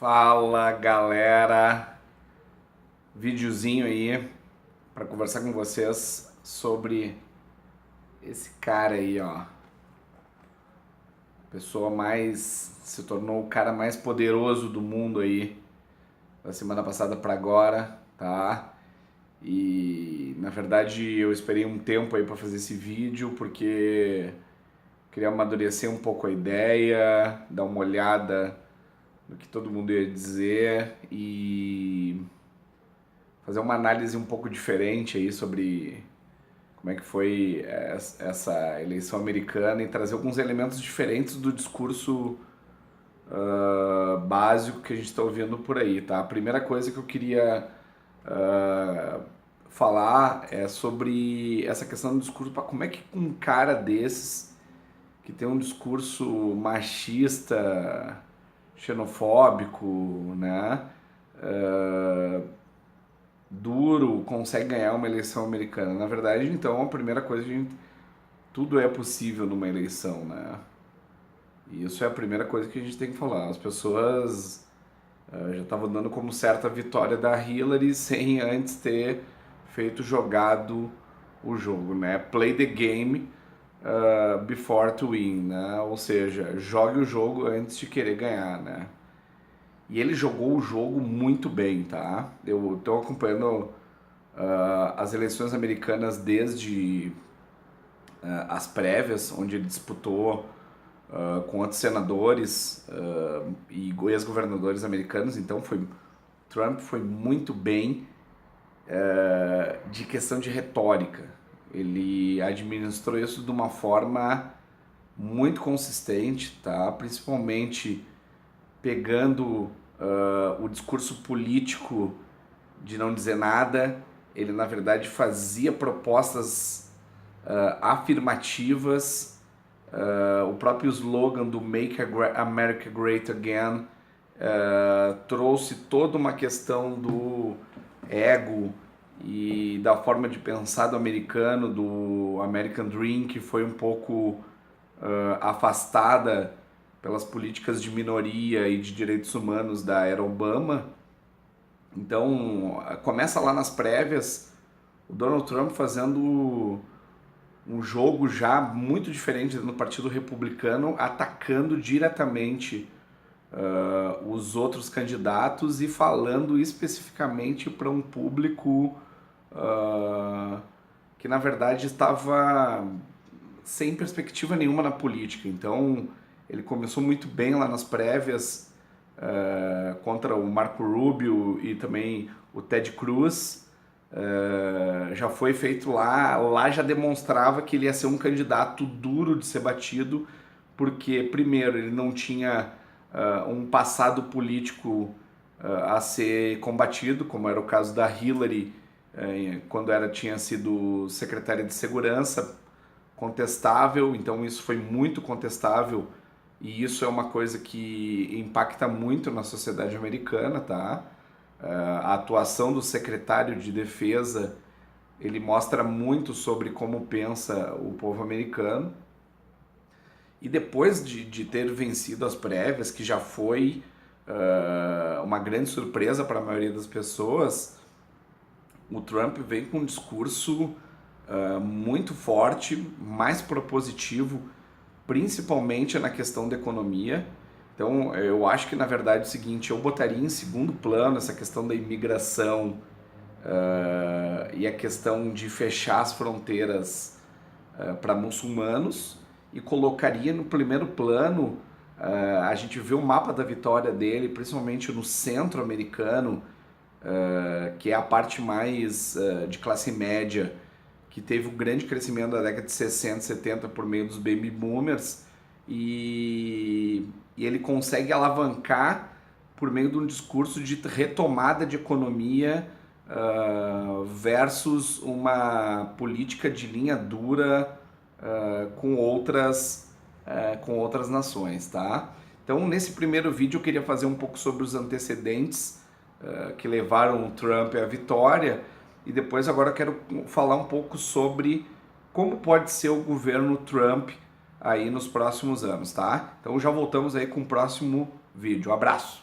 Fala galera, videozinho aí para conversar com vocês sobre esse cara aí, ó. Pessoa mais se tornou o cara mais poderoso do mundo aí da semana passada para agora, tá? E na verdade eu esperei um tempo aí para fazer esse vídeo porque queria amadurecer um pouco a ideia, dar uma olhada no que todo mundo ia dizer e fazer uma análise um pouco diferente aí sobre como é que foi essa eleição americana e trazer alguns elementos diferentes do discurso básico que a gente está ouvindo por aí, tá? A primeira coisa que eu queria falar é sobre essa questão do discurso, como é que um cara desses que tem um discurso machista, xenofóbico, né? Duro, consegue ganhar uma eleição americana. Na verdade, então, a primeira coisa, tudo é possível numa eleição, né? E isso é a primeira coisa que a gente tem que falar. As pessoas já estavam dando como certa a vitória da Hillary sem antes ter jogado o jogo, né? Play the game before to win, né? Ou seja, jogue o jogo antes de querer ganhar, né? E ele jogou o jogo muito bem, tá? Eu estou acompanhando as eleições americanas desde as prévias, onde ele disputou com outros senadores e ex-governadores americanos. Então, Trump foi muito bem de questão de retórica. Ele administrou isso de uma forma muito consistente, tá? Principalmente pegando o discurso político de não dizer nada. Ele na verdade fazia propostas afirmativas. O próprio slogan do Make America Great Again trouxe toda uma questão do ego e da forma de pensar do americano, do American Dream, que foi um pouco afastada pelas políticas de minoria e de direitos humanos da era Obama. Então, começa lá nas prévias, o Donald Trump fazendo um jogo já muito diferente no Partido Republicano, atacando diretamente os outros candidatos e falando especificamente para um público que na verdade estava sem perspectiva nenhuma na política. Então, ele começou muito bem lá nas prévias contra o Marco Rubio e também o Ted Cruz. Já foi feito lá já demonstrava que ele ia ser um candidato duro de ser batido, porque primeiro ele não tinha um passado político a ser combatido, como era o caso da Hillary, quando tinha sido secretária de segurança, contestável. Então isso foi muito contestável. E isso é uma coisa que impacta muito na sociedade americana, tá? A atuação do secretário de defesa, ele mostra muito sobre como pensa o povo americano. E depois de ter vencido as prévias, que já foi uma grande surpresa para a maioria das pessoas, o Trump vem com um discurso muito forte, mais propositivo, principalmente na questão da economia. Então, eu acho que, na verdade, é o seguinte, eu botaria em segundo plano essa questão da imigração e a questão de fechar as fronteiras para muçulmanos, e colocaria no primeiro plano, a gente vê o mapa da vitória dele, principalmente no centro americano, que é a parte mais de classe média, que teve um grande crescimento da década de 60, 70 por meio dos baby boomers, e ele consegue alavancar por meio de um discurso de retomada de economia versus uma política de linha dura com outras nações, tá? Então, nesse primeiro vídeo eu queria fazer um pouco sobre os antecedentes que levaram o Trump à vitória. E depois agora eu quero falar um pouco sobre como pode ser o governo Trump aí nos próximos anos, tá? Então já voltamos aí com o próximo vídeo. Abraço!